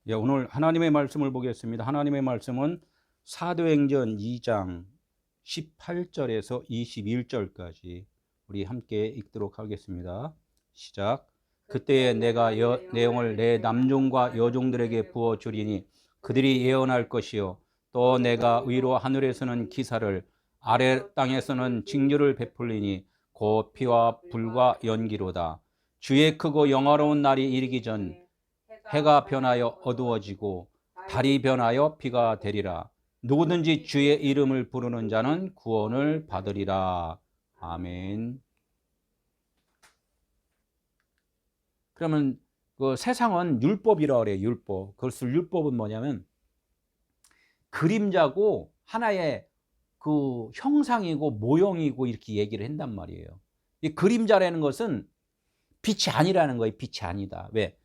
예, 오늘 하나님의 말씀을 보겠습니다. 하나님의 말씀은 사도행전 2장 18절에서 21절까지 우리 함께 읽도록 하겠습니다. 시작. 그때에 내가 내용을 내 남종과 여종들에게 부어주리니 그들이 예언할 것이요 또 내가 의로 하늘에서는 기사를 아래 땅에서는 징조를 베풀리니 곧 피와 불과 연기로다. 주의 크고 영화로운 날이 이르기 전 해가 변하여 어두워지고 달이 변하여 비가 되리라. 누구든지 주의 이름을 부르는 자는 구원을 받으리라. 아멘. 그러면 그 세상은 율법이라고 그래요. 율법. 그것을 율법은 뭐냐면 그림자고 하나의 그 형상이고 모형이고 이렇게 얘기를 한단 말이에요. 이 그림자라는 것은 빛이 아니라는 거예요. 빛이 아니다. 왜?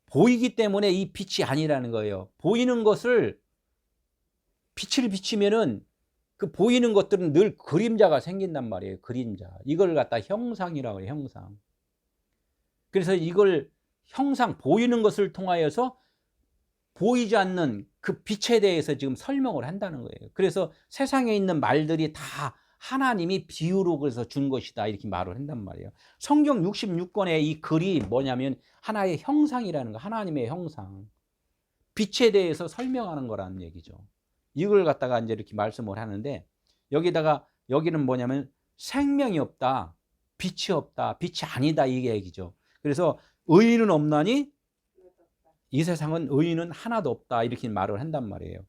보이기 때문에 이 빛이 아니라는 거예요. 보이는 것을 빛을 비치면은 그 보이는 것들은 늘 그림자가 생긴단 말이에요. 그림자. 이걸 갖다 형상이라고 해요. 형상. 그래서 이걸 형상, 보이는 것을 통하여서 보이지 않는 그 빛에 대해서 지금 설명을 한다는 거예요. 그래서 세상에 있는 말들이 다 하나님이 비유로 그래서 준 것이다 이렇게 말을 한단 말이에요. 성경 66권의 이 글이 뭐냐면 하나의 형상이라는 거, 하나님의 형상, 빛에 대해서 설명하는 거라는 얘기죠. 이걸 갖다가 이제 이렇게 말씀을 하는데 여기는 뭐냐면 생명이 없다, 빛이 없다, 빛이 아니다 이게 얘기죠. 그래서 의인은 없나니 이 세상은 의인은 하나도 없다 이렇게 말을 한단 말이에요.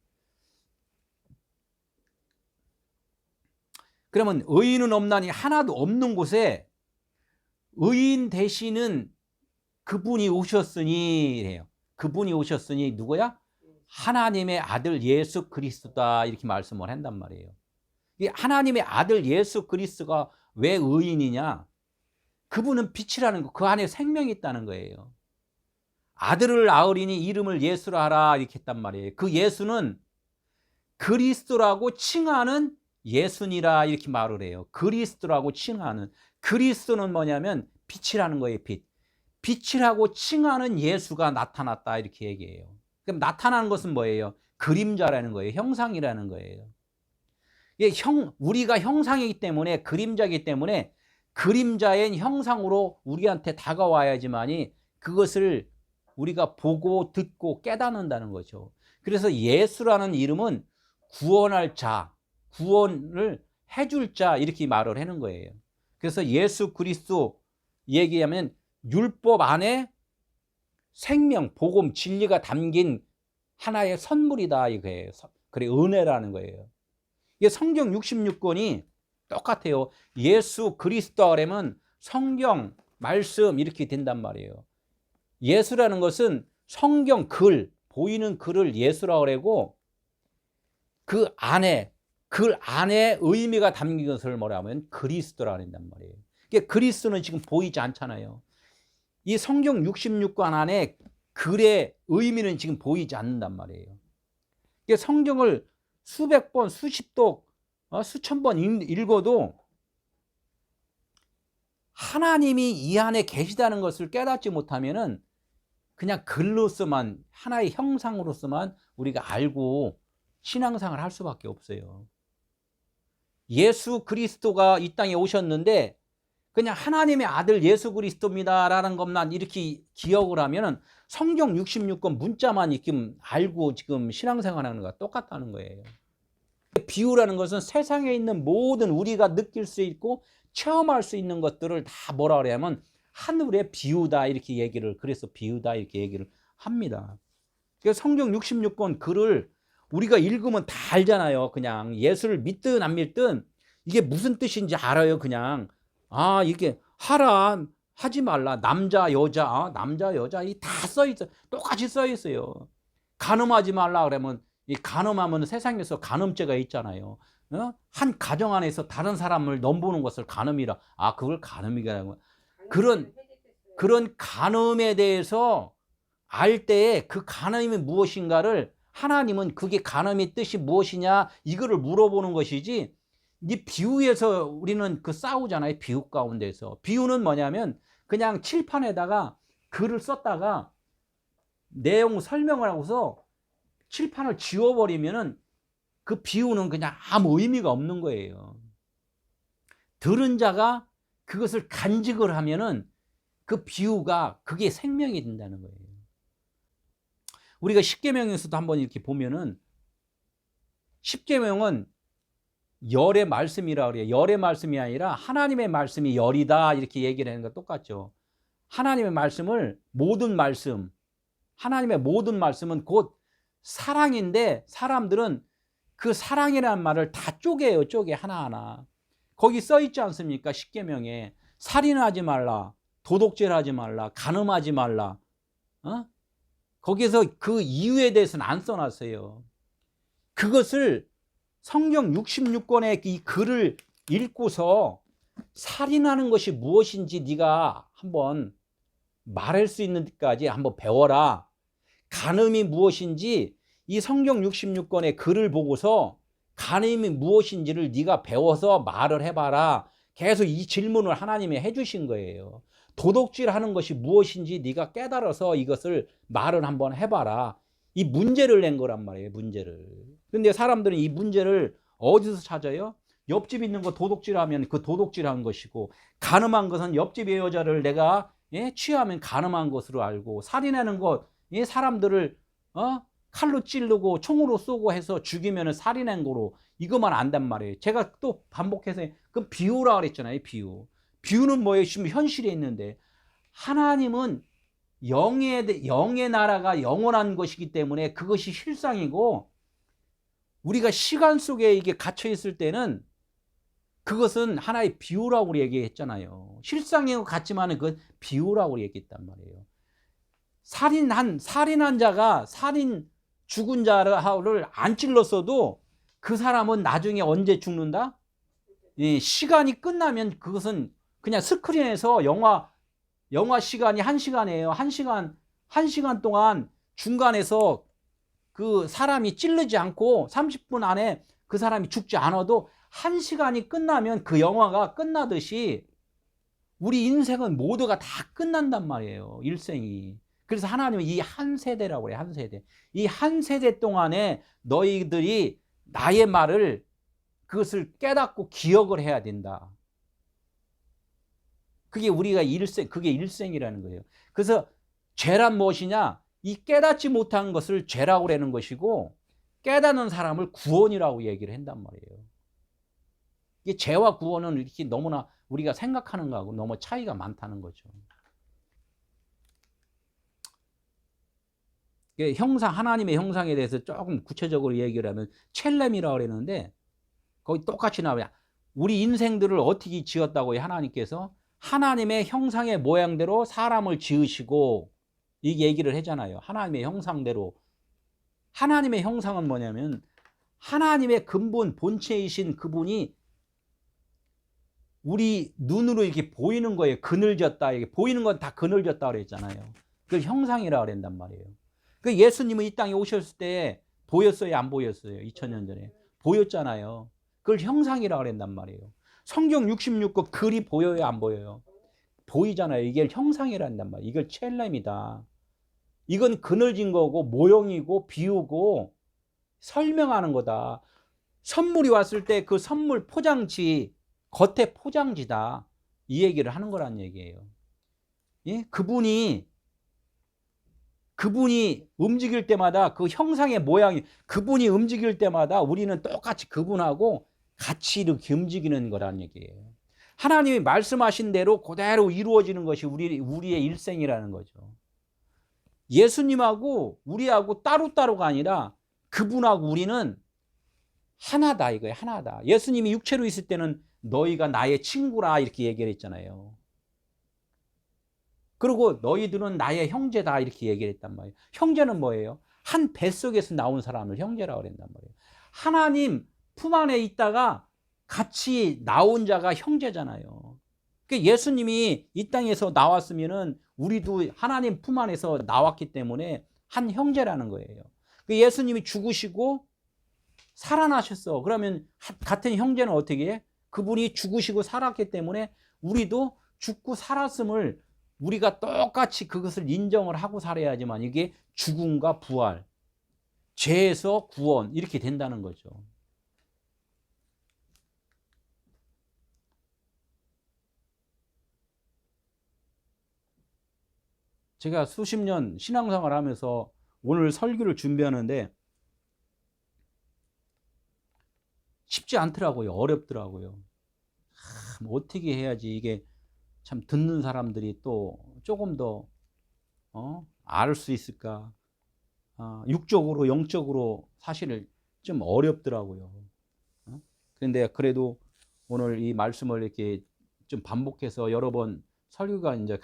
그러면 의인은 없나니 하나도 없는 곳에 의인 되시는 그분이 오셨으니 해요. 그분이 오셨으니 누구야? 하나님의 아들 예수 그리스도다 이렇게 말씀을 한단 말이에요. 이 하나님의 아들 예수 그리스도가 왜 의인이냐? 그분은 빛이라는 거, 그 안에 생명이 있다는 거예요. 아들을 낳으리니 이름을 예수라 하라 이렇게 했단 말이에요. 그 예수는 그리스도라고 칭하는 예수니라 이렇게 말을 해요. 그리스도라고 칭하는, 그리스도는 뭐냐면 빛이라는 거예요. 빛이라고 칭하는 예수가 나타났다 이렇게 얘기해요. 그럼 나타나는 것은 뭐예요? 그림자라는 거예요. 형상이라는 거예요. 우리가 형상이기 때문에, 그림자이기 때문에 그림자인 형상으로 우리한테 다가와야지만이 그것을 우리가 보고 듣고 깨닫는다는 거죠. 그래서 예수라는 이름은 구원할 자, 구원을 해줄 자 이렇게 말을 하는 거예요. 그래서 예수 그리스도 얘기하면 율법 안에 생명, 복음, 진리가 담긴 하나의 선물이다 이거예요. 그래 은혜라는 거예요. 이게 성경 66권이 똑같아요. 예수 그리스도 하려면 성경, 말씀 이렇게 된단 말이에요. 예수라는 것은 성경 글, 보이는 글을 예수라고 그러고 그 안에 의미가 담긴 것을 뭐라 하면 그리스도라고 한단 말이에요. 이게 그리스도는 지금 보이지 않잖아요. 이 성경 66권 안에 글의 의미는 지금 보이지 않는단 말이에요. 이게 성경을 수백 번, 수십 독, 수천 번 읽어도 하나님이 이 안에 계시다는 것을 깨닫지 못하면은 그냥 글로서만, 하나의 형상으로서만 우리가 알고 신앙생활을 할 수밖에 없어요. 예수 그리스도가 이 땅에 오셨는데 그냥 하나님의 아들 예수 그리스도입니다라는 것만 이렇게 기억을 하면 성경 66권 문자만 지금 알고 지금 신앙생활하는 거가 똑같다는 거예요. 비유라는 것은 세상에 있는 모든 우리가 느낄 수 있고 체험할 수 있는 것들을 다 뭐라 그러냐면 하늘의 비유다 이렇게 얘기를, 그래서 비유다 이렇게 얘기를 합니다. 그래서 성경 66권 글을 우리가 읽으면 다 알잖아요. 그냥 예수를 믿든 안 믿든 이게 무슨 뜻인지 알아요. 그냥 이게 하라, 하지 말라, 남자 여자 이 다 써있어, 똑같이 써있어요. 간음하지 말라 그러면 이 간음하면 세상에서 간음죄가 있잖아요. 한 가정 안에서 다른 사람을 넘보는 것을 간음이라, 그걸 간음이라고. 그런 간음에 대해서 알 때에 그 간음이 무엇인가를 하나님은 그게 간음의 뜻이 무엇이냐 이거를 물어보는 것이지, 이 비유에서 우리는 그 싸우잖아요. 비유 가운데서. 비유는 뭐냐면 그냥 칠판에다가 글을 썼다가 내용 설명을 하고서 칠판을 지워버리면은 그 비유는 그냥 아무 의미가 없는 거예요. 들은 자가 그것을 간직을 하면은 그 비유가 그게 생명이 된다는 거예요. 우리가 십계명에서도 한번 이렇게 보면은 십계명은 열의 말씀이라 그래요. 열의 말씀이 아니라 하나님의 말씀이 열이다 이렇게 얘기를 하는 거 똑같죠. 하나님의 말씀을 모든 말씀, 하나님의 모든 말씀은 곧 사랑인데 사람들은 그 사랑이라는 말을 다 쪼개요. 쪼개 하나하나. 거기 써 있지 않습니까? 십계명에 살인하지 말라, 도둑질하지 말라, 간음하지 말라. 거기에서 그 이유에 대해서는 안 써놨어요. 그것을 성경 66권의 이 글을 읽고서 살인하는 것이 무엇인지 네가 한번 말할 수 있는 데까지 한번 배워라. 간음이 무엇인지 이 성경 66권의 글을 보고서 간음이 무엇인지를 네가 배워서 말을 해봐라. 계속 이 질문을 하나님이 해주신 거예요. 도둑질하는 것이 무엇인지 네가 깨달아서 이것을 말을 한번 해봐라. 이 문제를 낸 거란 말이에요. 문제를. 근데 사람들은 이 문제를 어디서 찾아요? 옆집 있는 거 도둑질하면 그 도둑질한 것이고, 간음한 것은 옆집의 여자를 내가 취하면 간음한 것으로 알고, 살인하는 것 사람들을 칼로 찌르고 총으로 쏘고 해서 죽이면 살인한 거로 이것만 안단 말이에요. 제가 또 반복해서 그 비유라 그랬잖아요. 비유는 뭐예요? 지금 현실에 있는데 하나님은 영의 나라가 영원한 것이기 때문에 그것이 실상이고, 우리가 시간 속에 이게 갇혀 있을 때는 그것은 하나의 비유라고 얘기했잖아요. 실상이고 같지만 그건 비유라고 얘기했단 말이에요. 살인한 자가 죽은 자를 안 찔렀어도 그 사람은 나중에 언제 죽는다? 시간이 끝나면 그것은 그냥 스크린에서 영화 시간이 1시간이에요. 1시간 동안 중간에서 그 사람이 찔르지 않고 30분 안에 그 사람이 죽지 않아도 1시간이 끝나면 그 영화가 끝나듯이 우리 인생은 모두가 다 끝난단 말이에요. 일생이. 그래서 하나님은 이 한 세대라고 해요. 한 세대. 이 한 세대 동안에 너희들이 나의 말을 그것을 깨닫고 기억을 해야 된다. 그게 우리가 그게 일생이라는 거예요. 그래서 죄란 무엇이냐? 이 깨닫지 못한 것을 죄라고 하는 것이고, 깨닫는 사람을 구원이라고 얘기를 한단 말이에요. 이게 죄와 구원은 이렇게 너무나 우리가 생각하는 거하고 너무 차이가 많다는 거죠. 하나님의 형상에 대해서 조금 구체적으로 얘기를 하면 첼렘이라고 그랬는데, 거기 똑같이 나와요. 우리 인생들을 어떻게 지었다고 해요? 하나님께서 하나님의 형상의 모양대로 사람을 지으시고, 이 얘기를 하잖아요. 하나님의 형상대로. 하나님의 형상은 뭐냐면 하나님의 근본 본체이신 그분이 우리 눈으로 이렇게 보이는 거예요. 그늘졌다. 이게 보이는 건 다 그늘졌다 그랬잖아요. 그걸 형상이라고 그랬단 말이에요. 그 예수님은 이 땅에 오셨을 때 보였어요? 안 보였어요? 2000년 전에. 보였잖아요. 그걸 형상이라고 그랬단 말이에요. 성경 66권 글이 보여요? 안 보여요? 보이잖아요. 이게 형상이란단 말이에요. 이걸 첼렘이다. 이건 그늘진 거고 모형이고 비유고 설명하는 거다. 선물이 왔을 때 그 선물 포장지, 겉에 포장지다. 이 얘기를 하는 거란 얘기예요. 예? 그분이 움직일 때마다 그 형상의 모양이, 그분이 움직일 때마다 우리는 똑같이 그분하고 같이 이렇게 움직이는 거란 얘기예요. 하나님이 말씀하신 대로 그대로 이루어지는 것이 우리의 일생이라는 거죠. 예수님하고 우리하고 따로따로가 아니라 그분하고 우리는 하나다 이거예요. 하나다. 예수님이 육체로 있을 때는 너희가 나의 친구라 이렇게 얘기를 했잖아요. 그리고 너희들은 나의 형제다 이렇게 얘기를 했단 말이에요. 형제는 뭐예요? 한 뱃속에서 나온 사람을 형제라고 그랬단 말이에요. 하나님 품 안에 있다가 같이 나온 자가 형제잖아요. 그러니까 예수님이 이 땅에서 나왔으면은 우리도 하나님 품 안에서 나왔기 때문에 한 형제라는 거예요. 예수님이 죽으시고 살아나셨어. 그러면 같은 형제는 어떻게 해? 그분이 죽으시고 살았기 때문에 우리도 죽고 살았음을 우리가 똑같이 그것을 인정을 하고 살아야지만 이게 죽음과 부활, 죄에서 구원 이렇게 된다는 거죠. 제가 수십 년 신앙생활 하면서 오늘 설교를 준비하는데 쉽지 않더라고요. 어렵더라고요. 어떻게 해야지 이게 참 듣는 사람들이 또 조금 더 알 수 있을까. 육적으로 영적으로 사실 좀 어렵더라고요. 그런데 그래도 오늘 이 말씀을 이렇게 좀 반복해서 여러 번 설교가 이제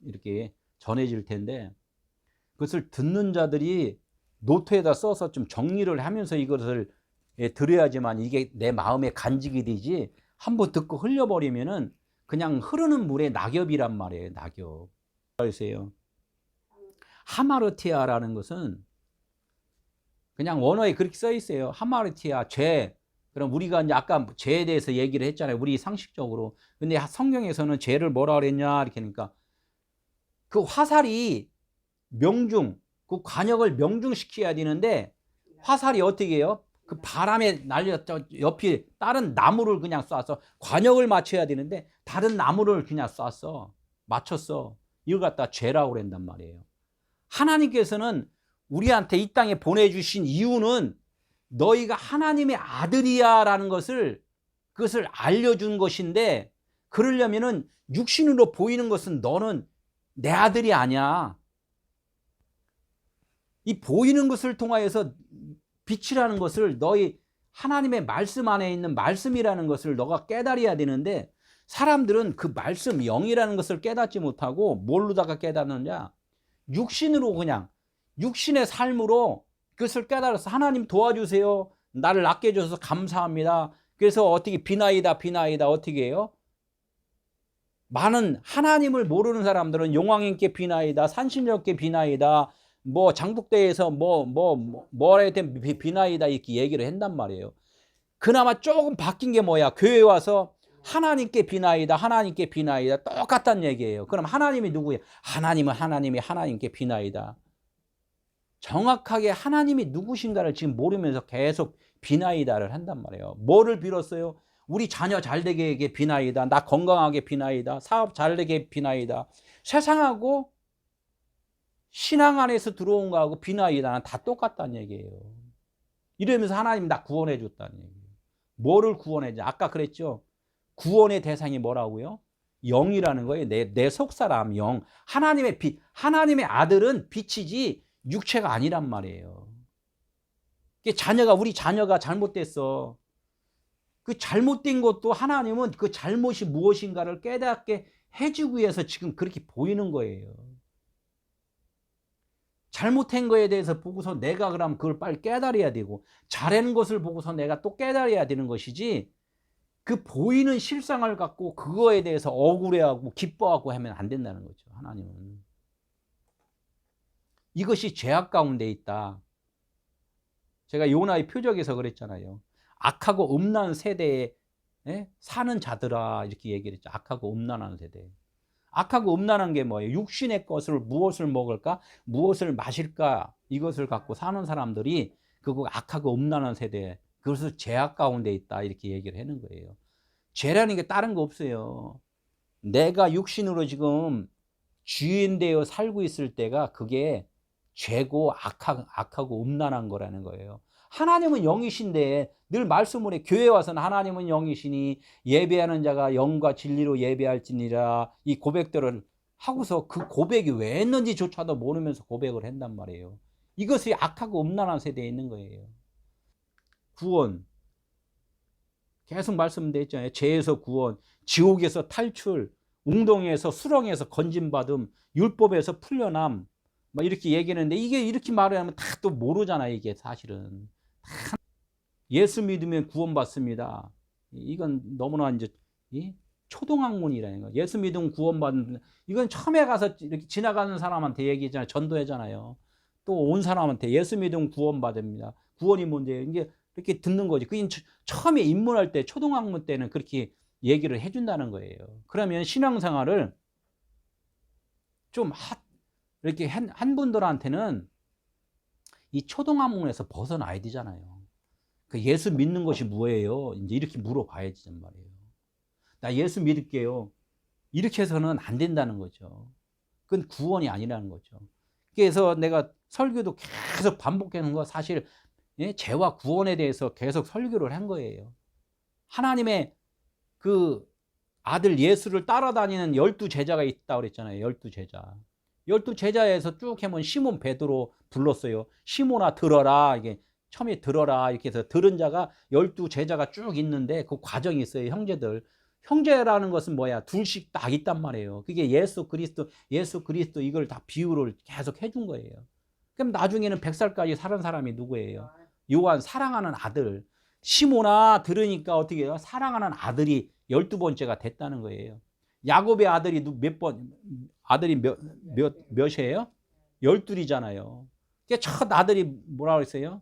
이렇게 전해질 텐데 그것을 듣는 자들이 노트에다 써서 좀 정리를 하면서 이것을 들어야지만 이게 내 마음에 간직이 되지, 한번 듣고 흘려버리면은 그냥 흐르는 물의 낙엽이란 말이에요. 낙엽. 보세요. 하마르티아라는 것은 그냥 원어에 그렇게 써 있어요. 하마르티아, 죄. 그럼 우리가 이제 아까 죄에 대해서 얘기를 했잖아요. 우리 상식적으로. 근데 성경에서는 죄를 뭐라 그랬냐 이렇게 하니까 그 화살이 명중, 그 관역을 명중시켜야 되는데 화살이 어떻게 해요? 그 바람에 날렸죠. 옆이 다른 나무를 그냥 쏴서 관역을 맞춰야 되는데 다른 나무를 그냥 쐈어. 맞췄어. 이걸 갖다 죄라고 그런단 말이에요. 하나님께서는 우리한테 이 땅에 보내주신 이유는 너희가 하나님의 아들이야 라는 것을 그것을 알려준 것인데, 그러려면은 육신으로 보이는 것은 너는 내 아들이 아니야. 이 보이는 것을 통하여서 빛이라는 것을 너희 하나님의 말씀 안에 있는 말씀이라는 것을 너가 깨달아야 되는데 사람들은 그 말씀 영이라는 것을 깨닫지 못하고 뭘로다가 깨닫느냐? 육신으로 그냥 육신의 삶으로 그것을 깨달아서 하나님 도와주세요. 나를 아껴줘서 감사합니다. 그래서 어떻게 비나이다 어떻게 해요? 많은 하나님을 모르는 사람들은 용왕님께 비나이다, 산신령께 비나이다, 뭐 장독대에서 뭐라 했든 비나이다 이렇게 얘기를 한단 말이에요. 그나마 조금 바뀐 게 뭐야? 교회 와서 하나님께 비나이다, 하나님께 비나이다 똑같다는 얘기예요. 그럼 하나님이 누구예요? 하나님은 하나님께 비나이다. 정확하게 하나님이 누구신가를 지금 모르면서 계속 비나이다를 한단 말이에요. 뭐를 빌었어요? 우리 자녀 잘되게 비나이다, 나 건강하게 비나이다, 사업 잘되게 비나이다. 세상하고 신앙 안에서 들어온 거하고 비나이다는 다 똑같다는 얘기예요. 이러면서 하나님 나 구원해 줬다는 얘기예요. 뭐를 구원해 줘? 아까 그랬죠? 구원의 대상이 뭐라고요? 영이라는 거예요. 내 속사람 영. 하나님의 빛, 하나님의 아들은 빛이지 육체가 아니란 말이에요. 우리 자녀가 잘못됐어. 그 잘못된 것도 하나님은 그 잘못이 무엇인가를 깨닫게 해주기 위해서 지금 그렇게 보이는 거예요. 잘못한 거에 대해서 보고서 내가 그럼 그걸 빨리 깨달아야 되고, 잘한 것을 보고서 내가 또 깨달아야 되는 것이지, 그 보이는 실상을 갖고 그거에 대해서 억울해하고 기뻐하고 하면 안 된다는 거죠. 하나님은 이것이 죄악 가운데 있다. 제가 요나의 표적에서 그랬잖아요. 악하고 음란 세대에 사는 자들아 이렇게 얘기를 했죠. 악하고 음란한 세대. 악하고 음란한 게 뭐예요? 육신의 것을 무엇을 먹을까? 무엇을 마실까? 이것을 갖고 사는 사람들이 그거 악하고 음란한 세대, 그것을 죄악 가운데 있다 이렇게 얘기를 하는 거예요. 죄라는 게 다른 거 없어요. 내가 육신으로 지금 주인되어 살고 있을 때가 그게 죄고 악하고 음란한 거라는 거예요. 하나님은 영이신데 늘 말씀을 해. 교회 와서는 하나님은 영이시니 예배하는 자가 영과 진리로 예배할지니라 이 고백들을 하고서 그 고백이 왜 했는지조차도 모르면서 고백을 한단 말이에요. 이것이 악하고 음란한 세대에 있는 거예요. 구원 계속 말씀드렸잖아요. 죄에서 구원, 지옥에서 탈출, 웅덩이에서 수렁에서 건진받음, 율법에서 풀려남, 뭐 이렇게 얘기하는데 이게 이렇게 말을 하면 다 또 모르잖아요. 이게 사실은 다 예수 믿으면 구원받습니다. 이건 너무나 이제 초등학문이라는 거. 예수 믿으면 구원받는, 이건 처음에 가서 이렇게 지나가는 사람한테 얘기했잖아요. 전도했잖아요. 또 온 사람한테 예수 믿으면 구원받습니다. 구원이 뭔데요? 이게 이렇게 듣는 거지. 그게 처음에 입문할 때 초등학문 때는 그렇게 얘기를 해준다는 거예요. 그러면 신앙생활을 좀 이렇게 한 분들한테는 이 초등학문에서 벗어나야 되잖아요. 그 예수 믿는 것이 뭐예요? 이제 이렇게 물어봐야지 말이에요. 나 예수 믿을게요. 이렇게 해서는 안 된다는 거죠. 그건 구원이 아니라는 거죠. 그래서 내가 설교도 계속 반복하는 거 사실 죄와 구원에 대해서 계속 설교를 한 거예요. 하나님의 그 아들 예수를 따라다니는 12제자가 있다고 그랬잖아요. 12제자. 12제자에서 쭉 해면 시몬 베드로 불렀어요. 시몬아 들어라. 이게 처음에 들어라. 이렇게 해서 들은 자가 12제자가 쭉 있는데 그 과정이 있어요. 형제들. 형제라는 것은 뭐야? 둘씩 딱 있단 말이에요. 그게 예수 그리스도 이걸 다 비유를 계속 해준 거예요. 그럼 나중에는 100살까지 사는 사람이 누구예요? 요한 사랑하는 아들. 시몬아 들으니까 어떻게 해요? 사랑하는 아들이 12번째가 됐다는 거예요. 야곱의 아들이 아들이 몇이에요? 12이잖아요. 첫 아들이 뭐라고 그랬어요?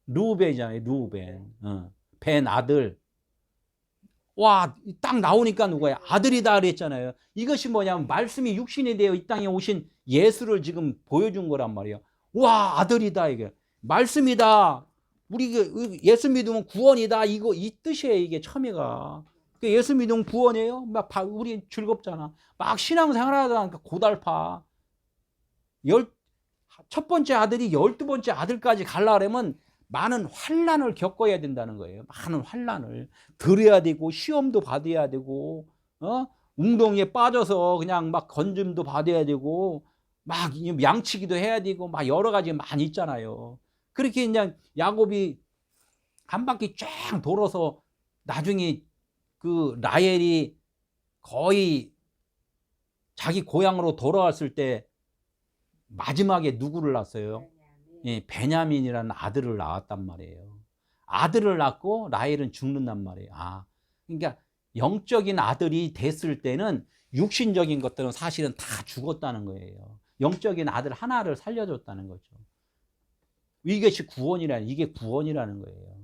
루벤이잖아요. 루벤. 벤 아들. 와, 딱 나오니까 누구야? 아들이다 그랬잖아요. 이것이 뭐냐면 말씀이 육신이 되어 이 땅에 오신 예수를 지금 보여준 거란 말이에요. 와, 아들이다 이게. 말씀이다. 우리 예수 믿으면 구원이다. 이 뜻이에요. 이게 처음에가. 예수 믿으면 구원이에요. 막 우리 즐겁잖아. 막 신앙생활 하다가 고달파. 첫 번째 아들이 12번째 아들까지 가려면 많은 환난을 겪어야 된다는 거예요. 많은 환난을 들어야 되고 시험도 받아야 되고 웅덩이에 빠져서 그냥 막 건짐도 받아야 되고 막 양치기도 해야 되고 막 여러 가지 많이 있잖아요. 그렇게 그냥 야곱이 한 바퀴 쫙 돌아서 나중에 그 라헬이 거의 자기 고향으로 돌아왔을 때 마지막에 누구를 낳았어요? 예, 베냐민이라는 아들을 낳았단 말이에요. 아들을 낳고 라헬은 죽는단 말이에요. 그러니까 영적인 아들이 됐을 때는 육신적인 것들은 사실은 다 죽었다는 거예요. 영적인 아들 하나를 살려줬다는 거죠. 이게 구원이라는 거예요.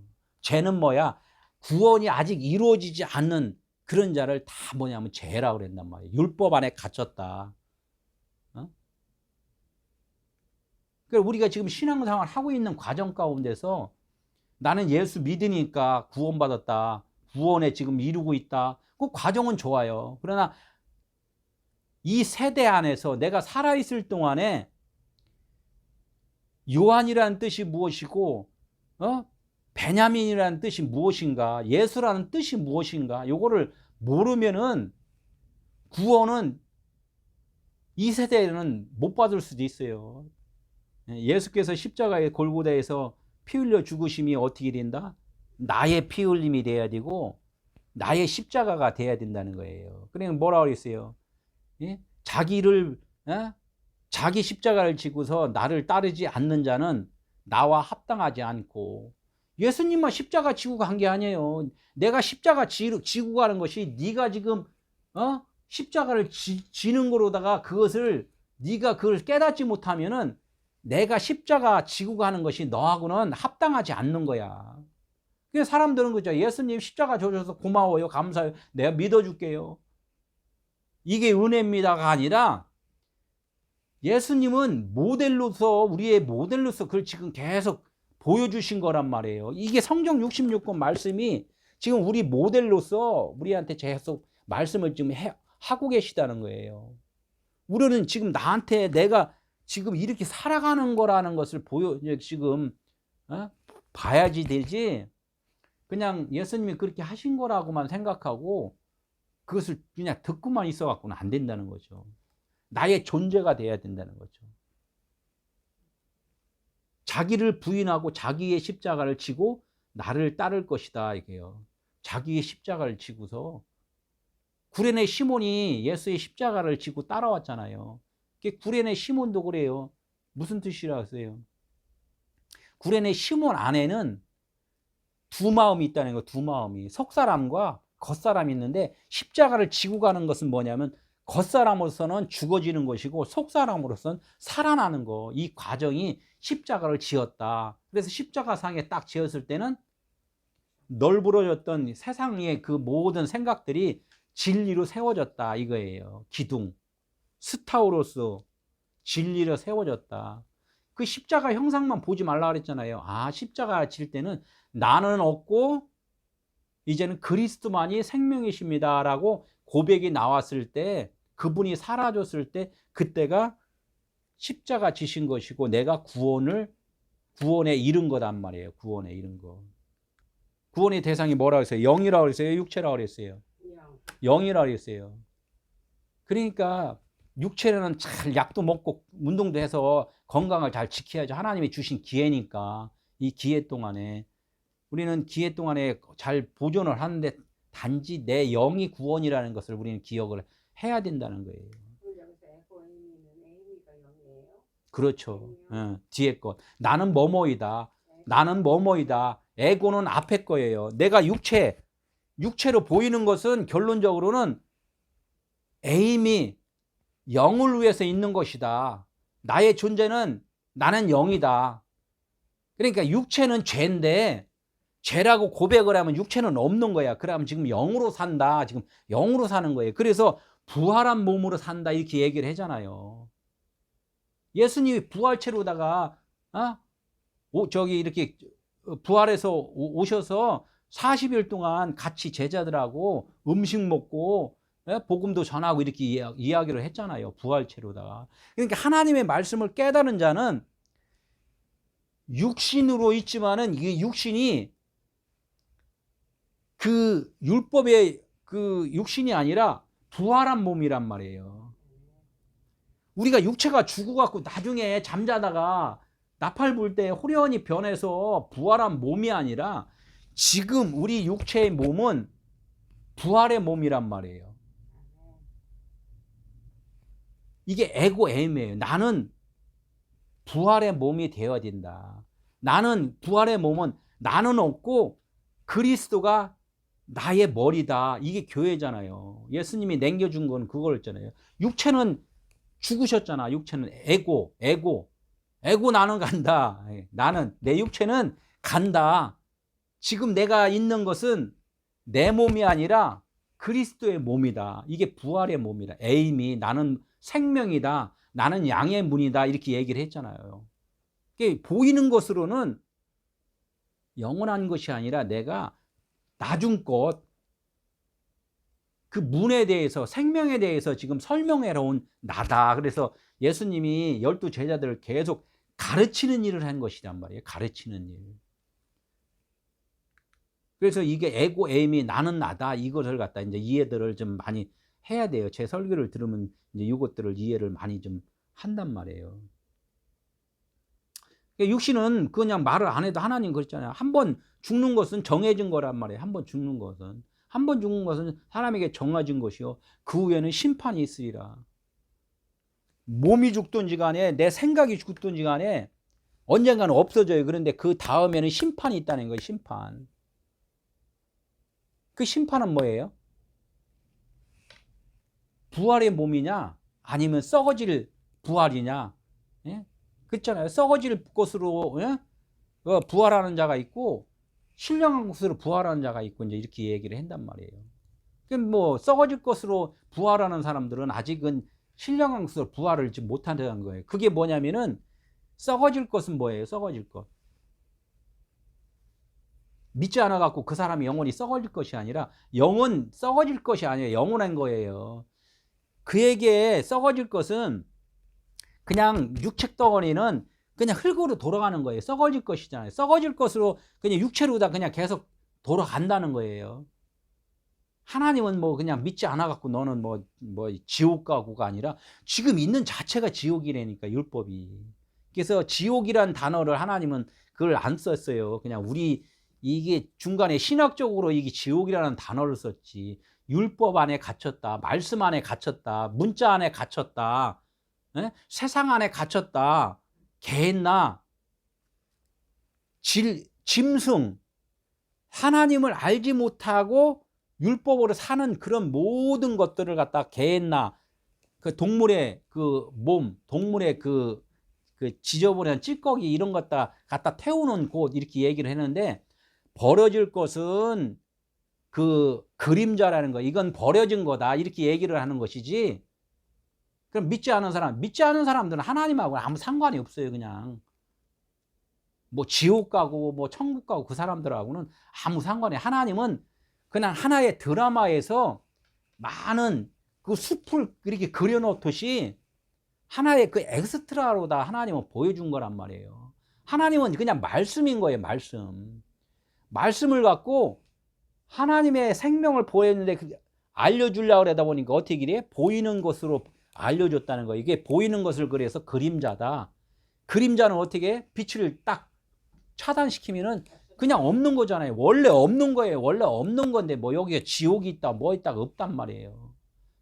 죄는 뭐야? 구원이 아직 이루어지지 않는 그런 자를 다 뭐냐면 죄라고 그랬단 말이에요. 율법 안에 갇혔다. 그러니까 우리가 지금 신앙생활 하고 있는 과정 가운데서 나는 예수 믿으니까 구원받았다. 구원에 지금 이루고 있다. 그 과정은 좋아요. 그러나 이 세대 안에서 내가 살아있을 동안에 요한이라는 뜻이 무엇이고 베냐민이라는 뜻이 무엇인가, 예수라는 뜻이 무엇인가, 요거를 모르면은 구원은 이 세대에는 못 받을 수도 있어요. 예수께서 십자가의 골고다에서 피 흘려 죽으심이 어떻게 된다? 나의 피 흘림이 돼야 되고 나의 십자가가 돼야 된다는 거예요. 그러니까 뭐라고 그랬어요? 자기 십자가를 지고서 나를 따르지 않는 자는 나와 합당하지 않고, 예수님만 십자가 지고 간 게 아니에요. 내가 십자가 지고 가는 것이 네가 지금 십자가를 지는 거로다가 네가 그걸 깨닫지 못하면은 내가 십자가 지고 가는 것이 너하고는 합당하지 않는 거야. 그래서 사람들은 그죠. 예수님 십자가 져줘서 고마워요. 감사해요. 내가 믿어줄게요. 이게 은혜입니다가 아니라 예수님은 우리의 모델로서 그걸 지금 계속 보여주신 거란 말이에요. 이게 성경 66권 말씀이 지금 우리 모델로서 우리한테 계속 말씀을 지금 하고 계시다는 거예요. 우리는 지금 나한테 내가 지금 이렇게 살아가는 거라는 것을 지금 봐야지 되지, 그냥 예수님이 그렇게 하신 거라고만 생각하고 그것을 그냥 듣고만 있어 갖고는 안 된다는 거죠. 나의 존재가 돼야 된다는 거죠. 자기를 부인하고 자기의 십자가를 지고 나를 따를 것이다 이게요. 자기의 십자가를 지고서 구레네 시몬이 예수의 십자가를 지고 따라왔잖아요. 구레네 시몬도 그래요. 무슨 뜻이라고 했어요? 구레네 시몬 안에는 두 마음이 있다는 거. 두 마음이, 속사람과 겉사람이 있는데 십자가를 지고 가는 것은 뭐냐면 겉사람으로서는 죽어지는 것이고 속사람으로서는 살아나는 거. 이 과정이 십자가를 지었다. 그래서 십자가상에 딱 지었을 때는 널브러졌던 세상의 그 모든 생각들이 진리로 세워졌다 이거예요. 기둥, 스타우로서 진리로 세워졌다. 그 십자가 형상만 보지 말라 그랬잖아요. 아, 십자가 질 때는 나는 없고 이제는 그리스도만이 생명이십니다라고 고백이 나왔을 때, 그분이 사라졌을 때, 그때가 십자가 지신 것이고 내가 구원에 이른 거단 말이에요. 구원에 이른 거. 구원의 대상이 뭐라고 했어요? 영이라고 그랬어요? 육체라고 그랬어요? 영이라고 그랬어요. 그러니까 육체는 잘 약도 먹고 운동도 해서 건강을 잘 지켜야죠. 하나님이 주신 기회니까. 이 기회 동안에 우리는 기회 동안에 잘 보존을 하는데, 단지 내 영이 구원이라는 것을 우리는 기억을 해야 된다는 거예요. 그렇죠. 뒤에 것. 나는 뭐뭐이다. 나는 뭐뭐이다. 에고는 앞에 거예요. 내가 육체로 보이는 것은 결론적으로는 에임이 영을 위해서 있는 것이다. 나의 존재는 나는 영이다. 그러니까 육체는 죄인데, 죄라고 고백을 하면 육체는 없는 거야. 그러면 지금 영으로 산다. 지금 영으로 사는 거예요. 그래서 부활한 몸으로 산다 이렇게 얘기를 하잖아요. 예수님이 부활체로다가 저기 이렇게 부활해서 오셔서 40일 동안 같이 제자들하고 음식 먹고 복음도 전하고 이렇게 이야기를 했잖아요. 부활체로다가. 그러니까 하나님의 말씀을 깨달은 자는 육신으로 있지만은 이 육신이 그 율법의 그 육신이 아니라 부활한 몸이란 말이에요. 우리가 육체가 죽어갖고 나중에 잠자다가 나팔 불 때 호련히 변해서 부활한 몸이 아니라, 지금 우리 육체의 몸은 부활의 몸이란 말이에요. 이게 에고 에임이에요. 나는 부활의 몸이 되어야 된다. 나는 부활의 몸은 나는 없고 그리스도가 나의 머리다. 이게 교회잖아요. 예수님이 남겨준 건 그거였잖아요. 육체는 죽으셨잖아. 육체는 에고 나는 간다. 나는, 내 육체는 간다. 지금 내가 있는 것은 내 몸이 아니라 그리스도의 몸이다. 이게 부활의 몸이다. 에임이 나는 생명이다. 나는 양의 문이다. 이렇게 얘기를 했잖아요. 이게 보이는 것으로는 영원한 것이 아니라 내가 나중 것, 그 문에 대해서, 생명에 대해서 지금 설명해 온 나다. 그래서 예수님이 12 제자들을 계속 가르치는 일을 한 것이란 말이에요. 가르치는 일. 그래서 이게 에고 에임이 나는 나다. 이것을 갖다 이제 이해들을 좀 많이 해야 돼요. 제 설교를 들으면 이제 이것들을 이해를 많이 좀 한단 말이에요. 육신은 그냥 말을 안 해도 하나님 그랬잖아요. 한 번 죽는 것은 정해진 거란 말이에요. 한 번 죽는 것은 사람에게 정해진 것이요, 그 후에는 심판이 있으리라. 몸이 죽든지 간에 내 생각이 죽든지 간에 언젠가는 없어져요. 그런데 그 다음에는 심판이 있다는 거예요. 심판. 그 심판은 뭐예요? 부활의 몸이냐 아니면 썩어질 부활이냐. 예? 그렇잖아요. 썩어질 것으로 부활하는 자가 있고 신령한 것으로 부활하는 자가 있고, 이제 이렇게 얘기를 한단 말이에요. 그럼 뭐 썩어질 것으로 부활하는 사람들은 아직은 신령한 것으로 부활을 못한다는 거예요. 그게 뭐냐면은, 썩어질 것은 뭐예요? 썩어질 것. 믿지 않아 갖고 그 사람이 영원히 썩어질 것이 아니라, 영은 썩어질 것이 아니에요. 영원한 거예요. 그에게 썩어질 것은 그냥 육체 덩어리는 그냥 흙으로 돌아가는 거예요. 썩어질 것이잖아요. 썩어질 것으로 그냥 육체로 다 그냥 계속 돌아간다는 거예요. 하나님은 뭐 그냥 믿지 않아 갖고 너는 뭐 지옥 가고가 아니라, 지금 있는 자체가 지옥이라니까, 율법이. 그래서 지옥이란 단어를 하나님은 그걸 안 썼어요. 그냥 우리 이게 중간에 신학적으로 이게 지옥이라는 단어를 썼지. 율법 안에 갇혔다, 말씀 안에 갇혔다, 문자 안에 갇혔다, 세상 안에 갇혔다, 개나 짐승, 하나님을 알지 못하고 율법으로 사는 그런 모든 것들을 갖다 개나 그 동물의 그 몸, 동물의 그 지저분한 찌꺼기 이런 것다 갖다 태우는 곳, 이렇게 얘기를 했는데, 벌어질 것은 그 그림자라는 거, 이건 버려진 거다 이렇게 얘기를 하는 것이지. 그럼 믿지 않은 사람들은 하나님하고는 아무 상관이 없어요. 그냥 뭐 지옥 가고 뭐 천국 가고 그 사람들하고는 아무 상관이. 하나님은 그냥 하나의 드라마에서 많은 그 숲을 이렇게 그려놓듯이 하나의 그 엑스트라로다 하나님은 보여준 거란 말이에요. 하나님은 그냥 말씀인 거예요. 말씀을 갖고 하나님의 생명을 보였는데 알려주려고 그러다 보니까 어떻게 이래? 보이는 것으로 알려줬다는 거예요. 이게 보이는 것을 그래서 그림자다. 그림자는 어떻게 빛을 딱 차단시키면은 그냥 없는 거잖아요. 원래 없는 거예요. 원래 없는 건데 뭐 여기에 지옥이 있다 뭐 있다 없단 말이에요.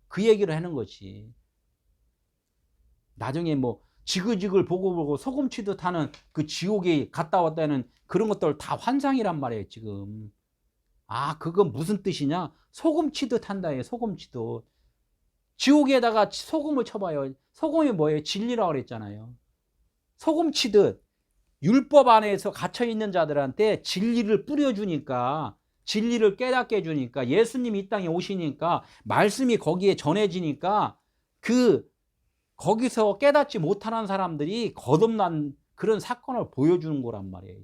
그 얘기를 하는 거지. 나중에 뭐 지글지글 보고 소금치듯 하는 그 지옥에 갔다 왔다는 그런 것들 다 환상이란 말이에요. 지금. 아, 그건 무슨 뜻이냐? 소금치듯 한다예요. 소금치듯. 지옥에다가 소금을 쳐봐요. 소금이 뭐예요? 진리라고 그랬잖아요. 소금치듯 율법 안에서 갇혀있는 자들한테 진리를 뿌려주니까, 진리를 깨닫게 해주니까, 예수님이 이 땅에 오시니까 말씀이 거기에 전해지니까 거기서 깨닫지 못하는 사람들이 거듭난 그런 사건을 보여주는 거란 말이에요.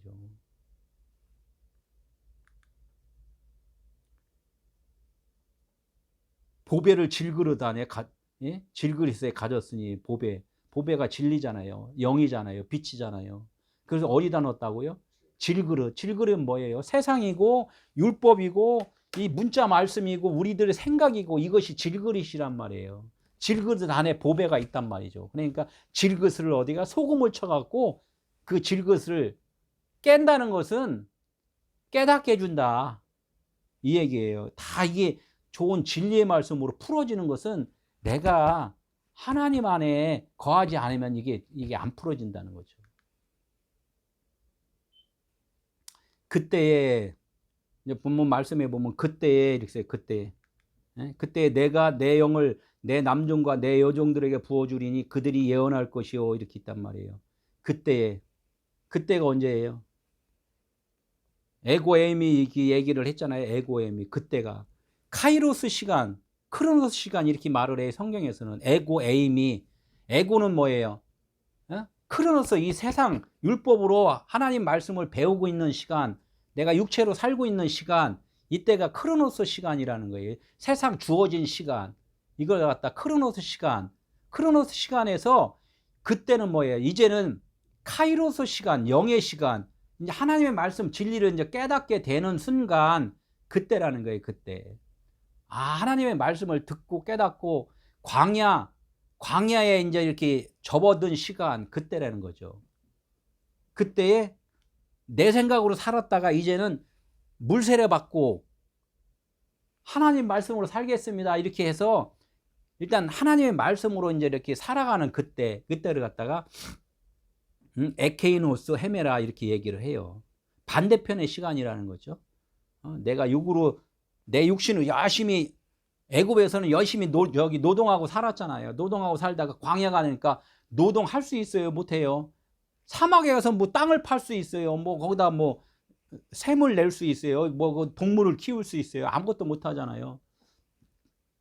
보배를 질그릇 안에 예? 질그릇에 가졌으니 보배가 진리잖아요. 영이잖아요. 빛이잖아요. 그래서 어디다 넣었다고요? 질그릇은 뭐예요? 세상이고 율법이고 이 문자 말씀이고 우리들의 생각이고 이것이 질그릇이란 말이에요. 질그릇 안에 보배가 있단 말이죠. 그러니까 질그릇을 어디가 소금을 쳐갖고 그 질그릇을 깬다는 것은 깨닫게 해준다. 이 얘기예요. 다 이게 좋은 진리의 말씀으로 풀어지는 것은 내가 하나님 안에 거하지 않으면 이게 안 풀어진다는 거죠. 그때에 본문 말씀에 보면 그때에 이렇게 써요. 그때에 내가 내 영을 내 남종과 내 여종들에게 부어주리니 그들이 예언할 것이요 이렇게 있단 말이에요. 그때가 언제예요? 에고에미 얘기를 했잖아요. 에고에미 그때가 카이로스 시간, 크로노스 시간 이렇게 말을 해요. 성경에서는 에고에이미. 에고는 뭐예요? 크로노스 이 세상 율법으로 하나님 말씀을 배우고 있는 시간, 내가 육체로 살고 있는 시간, 이때가 크로노스 시간이라는 거예요. 세상 주어진 시간, 이걸 갖다 크로노스 시간에서 그때는 뭐예요? 이제는 카이로스 시간, 영의 시간, 이제 하나님의 말씀 진리를 이제 깨닫게 되는 순간 그때라는 거예요. 그때. 아, 하나님의 말씀을 듣고 깨닫고 광야에 이제 이렇게 접어든 시간 그때라는 거죠. 그때에 내 생각으로 살았다가 이제는 물세례 받고 하나님 말씀으로 살겠습니다. 이렇게 해서 일단 하나님의 말씀으로 이제 이렇게 살아가는 그때를 갖다가 에케이노스 헤메라 이렇게 얘기를 해요. 반대편의 시간이라는 거죠. 내가 내 육신을 열심히 애굽에서는 열심히 여기 노동하고 살았잖아요. 노동하고 살다가 광야 가니까 노동할 수 있어요? 못해요? 사막에 가서 뭐 땅을 팔 수 있어요? 뭐 거기다 뭐 샘을 낼 수 있어요? 뭐 동물을 키울 수 있어요? 아무것도 못 하잖아요.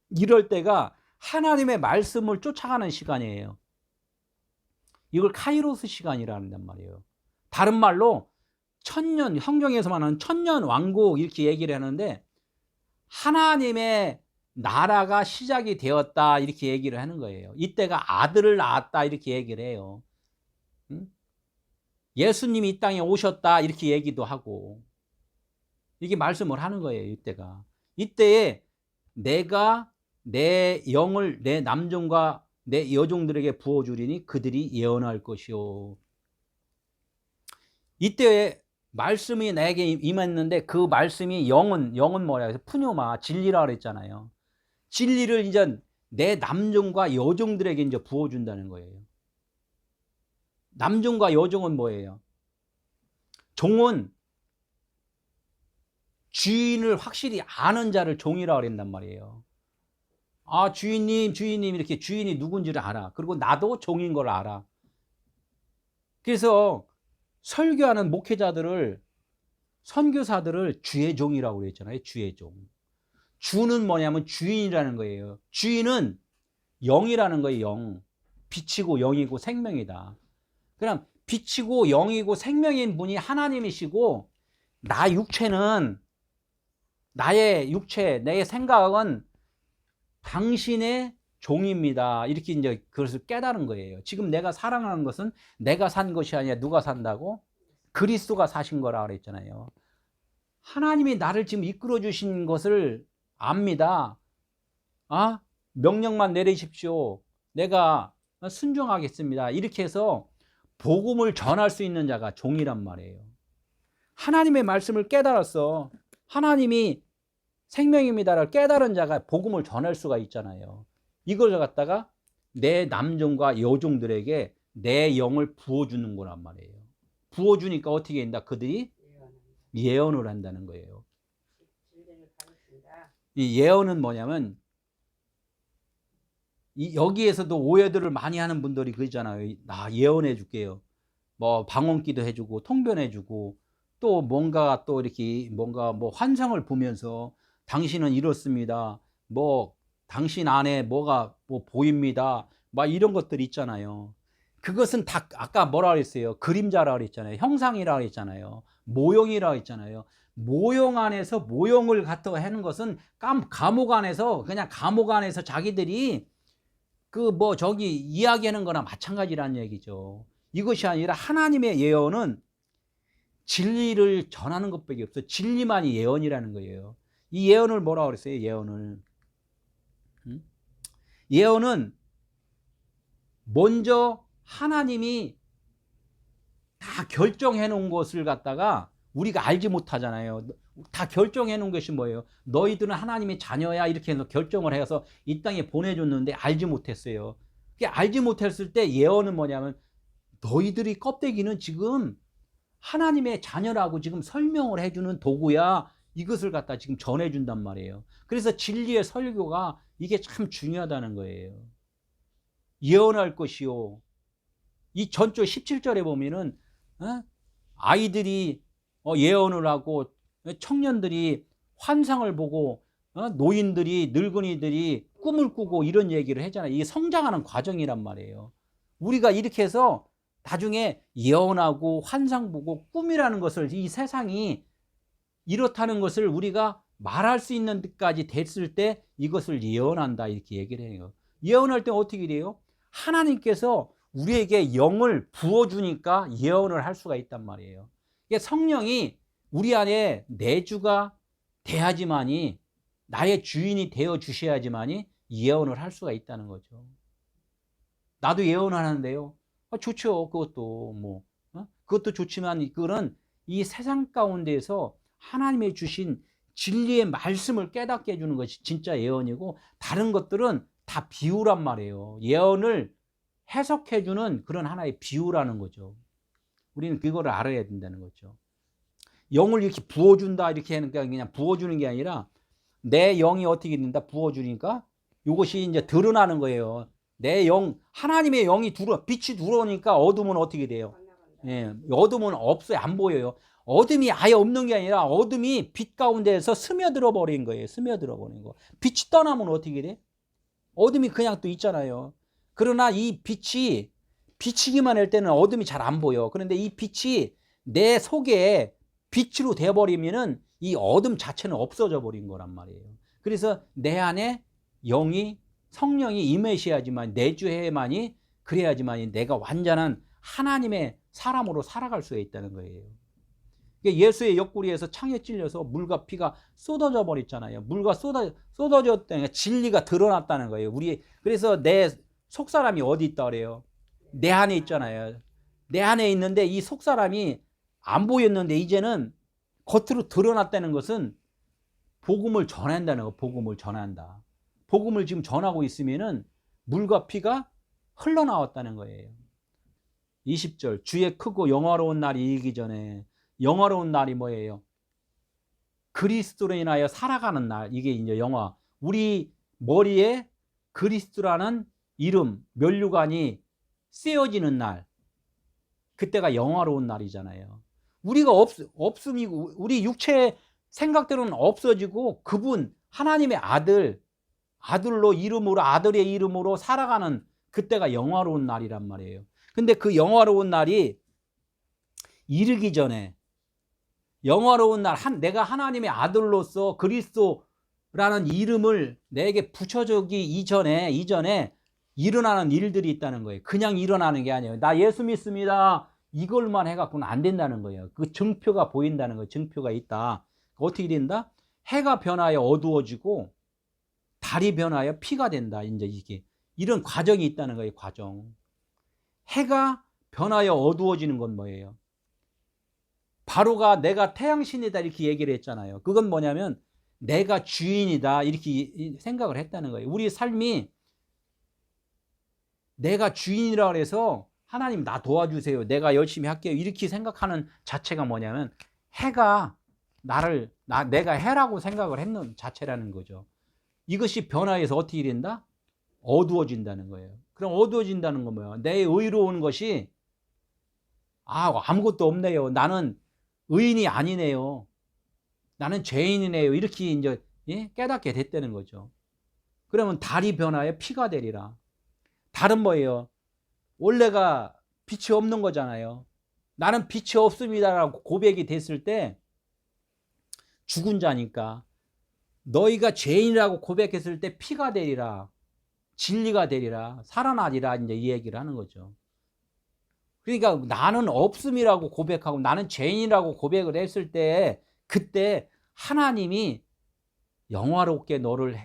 이럴 때가 하나님의 말씀을 쫓아가는 시간이에요. 이걸 카이로스 시간이라는 말이에요. 다른 말로 천년, 성경에서만 하는 천년 왕국 이렇게 얘기를 하는데 하나님의 나라가 시작이 되었다 이렇게 얘기를 하는 거예요. 이때가 아들을 낳았다 이렇게 얘기를 해요. 예수님이 이 땅에 오셨다 이렇게 얘기도 하고 이게 말씀을 하는 거예요. 이때에 내가 내 영을 내 남종과 내 여종들에게 부어주리니 그들이 예언할 것이요. 이때에 말씀이 내게 임했는데 그 말씀이 영은 뭐라 해서 푸뇨마 진리라 그랬잖아요. 진리를 이제 내 남종과 여종들에게 이제 부어준다는 거예요. 남종과 여종은 뭐예요? 종은 주인을 확실히 아는 자를 종이라고 그랬단 말이에요. 아, 주인님 이렇게 주인이 누군지를 알아. 그리고 나도 종인 걸 알아. 그래서 설교하는 목회자들을 선교사들을 주의 종이라고 그랬잖아요. 주의 종. 주는 뭐냐면 주인이라는 거예요. 주인은 영이라는 거예요. 영. 빛이고 영이고 생명이다. 그럼 빛이고 영이고 생명인 분이 하나님이시고, 나 육체는, 나의 육체, 내 생각은 당신의 종입니다. 이렇게 이제 그것을 깨달은 거예요. 지금 내가 사랑하는 것은 내가 산 것이 아니라 누가 산다고? 그리스도가 사신 거라 그랬잖아요. 하나님이 나를 지금 이끌어 주신 것을 압니다. 명령만 내리십시오. 내가 순종하겠습니다. 이렇게 해서 복음을 전할 수 있는 자가 종이란 말이에요. 하나님의 말씀을 깨달았어. 하나님이 생명입니다를 깨달은 자가 복음을 전할 수가 있잖아요. 이걸 갖다가 내 남종과 여종들에게 내 영을 부어주는 거란 말이에요. 부어주니까 어떻게 된다? 그들이 예언을 한다는 거예요. 이 예언은 뭐냐면, 여기에서도 오해들을 많이 하는 분들이 그러잖아요. 나 예언해 줄게요. 뭐 방언기도 해주고 통변해주고, 또 뭔가 또 이렇게 뭔가 뭐 환상을 보면서 당신은 이렇습니다. 뭐 당신 안에 뭐가 뭐 보입니다. 막 이런 것들 있잖아요. 그것은 다 아까 뭐라 그랬어요? 그림자라 그랬잖아요. 형상이라 그랬잖아요. 모형이라 했잖아요. 모형 안에서 모형을 갖다 하는 것은 감옥 안에서, 그냥 감옥 안에서 자기들이 그 뭐 저기 이야기하는 거나 마찬가지라는 얘기죠. 이것이 아니라 하나님의 예언은 진리를 전하는 것밖에 없어요. 진리만이 예언이라는 거예요. 이 예언을 뭐라고 그랬어요? 예언을. 예언은 먼저 하나님이 다 결정해 놓은 것을 갖다가 우리가 알지 못하잖아요. 다 결정해 놓은 것이 뭐예요? 너희들은 하나님의 자녀야, 이렇게 해서 결정을 해서 이 땅에 보내줬는데 알지 못했어요. 알지 못했을 때 예언은 뭐냐면, 너희들이 껍데기는 지금 하나님의 자녀라고 지금 설명을 해주는 도구야. 이것을 갖다 지금 전해준단 말이에요. 그래서 진리의 설교가 이게 참 중요하다는 거예요. 예언할 것이요. 이 전조 17절에 보면은 아이들이 예언을 하고, 청년들이 환상을 보고, 노인들이, 늙은이들이 꿈을 꾸고 이런 얘기를 하잖아요. 이게 성장하는 과정이란 말이에요. 우리가 이렇게 해서 나중에 예언하고 환상 보고 꿈이라는 것을, 이 세상이 이렇다는 것을 우리가 말할 수 있는 데까지 됐을 때 이것을 예언한다, 이렇게 얘기를 해요. 예언할 때 어떻게 돼요? 하나님께서 우리에게 영을 부어주니까 예언을 할 수가 있단 말이에요. 성령이 우리 안에 내주가 돼야지만이, 나의 주인이 되어 주셔야지만이 예언을 할 수가 있다는 거죠. 나도 예언하는데요. 좋죠. 그것도 뭐 그것도 좋지만, 그거는 이 세상 가운데에서 하나님의 주신 진리의 말씀을 깨닫게 해주는 것이 진짜 예언이고, 다른 것들은 다 비유란 말이에요. 예언을 해석해주는 그런 하나의 비유라는 거죠. 우리는 그거를 알아야 된다는 거죠. 영을 이렇게 부어준다, 이렇게 하니까 그냥 부어주는 게 아니라, 내 영이 어떻게 된다? 부어주니까 이것이 이제 드러나는 거예요. 내 영, 하나님의 영이 빛이 들어오니까 어둠은 어떻게 돼요? 예, 어둠은 없어요. 안 보여요. 어둠이 아예 없는 게 아니라 어둠이 빛 가운데에서 스며들어 버린 거예요. 스며들어 버린 거. 빛이 떠나면 어떻게 돼? 어둠이 그냥 또 있잖아요. 그러나 이 빛이 비치기만 할 때는 어둠이 잘 안 보여. 그런데 이 빛이 내 속에 빛으로 되어버리면은 이 어둠 자체는 없어져 버린 거란 말이에요. 그래서 내 안에 영이, 성령이 임하셔야지만, 내주해야만이, 그래야지만 내가 완전한 하나님의 사람으로 살아갈 수가 있다는 거예요. 예수의 옆구리에서 창에 찔려서 물과 피가 쏟아져 버렸잖아요. 물과 쏟아졌다는 게 진리가 드러났다는 거예요. 그래서 내 속사람이 어디 있다 그래요? 내 안에 있잖아요. 내 안에 있는데 이 속사람이 안 보였는데 이제는 겉으로 드러났다는 것은 복음을 전한다는 거. 복음을 전한다. 복음을 지금 전하고 있으면은 물과 피가 흘러나왔다는 거예요. 20절, 주의 크고 영화로운 날이 이르기 전에. 영화로운 날이 뭐예요? 그리스도로 인하여 살아가는 날. 이게 이제 영화. 우리 머리에 그리스도라는 이름, 면류관이 쓰여지는 날. 그때가 영화로운 날이잖아요. 우리가 없음이고 우리 육체 생각들은 없어지고 그분 하나님의 아들로 이름으로 아들의 이름으로 살아가는 그때가 영화로운 날이란 말이에요. 근데 그 영화로운 날이 이르기 전에 영화로운 날 내가 하나님의 아들로서 그리스도라는 이름을 내게 붙여주기 이전에 일어나는 일들이 있다는 거예요. 그냥 일어나는 게 아니에요. 나 예수 믿습니다. 이걸만 해갖고는 안 된다는 거예요. 그 증표가 보인다는 거예요. 증표가 있다. 어떻게 된다? 해가 변하여 어두워지고 달이 변하여 피가 된다. 이제 이게 이런 과정이 있다는 거예요. 과정. 해가 변하여 어두워지는 건 뭐예요? 바로가 내가 태양신이다 이렇게 얘기를 했잖아요. 그건 뭐냐면 내가 주인이다 이렇게 생각을 했다는 거예요. 우리 삶이 내가 주인이라 그래서 하나님 나 도와주세요. 내가 열심히 할게요. 이렇게 생각하는 자체가 뭐냐면 해가 내가 해라고 생각을 했는 자체라는 거죠. 이것이 변화해서 어떻게 된다? 어두워진다는 거예요. 그럼 어두워진다는 건 뭐야? 내 의로운 것이 아무것도 없네요. 나는 의인이 아니네요. 나는 죄인이네요. 이렇게 이제 깨닫게 됐다는 거죠. 그러면 달이 변화해 피가 되리라. 달은 뭐예요? 원래가 빛이 없는 거잖아요. 나는 빛이 없습니다라고 고백이 됐을 때 죽은 자니까 너희가 죄인이라고 고백했을 때 피가 되리라. 진리가 되리라. 살아나리라. 이제 이 얘기를 하는 거죠. 그러니까 나는 없음이라고 고백하고 나는 죄인이라고 고백을 했을 때 그때 하나님이 영화롭게 너를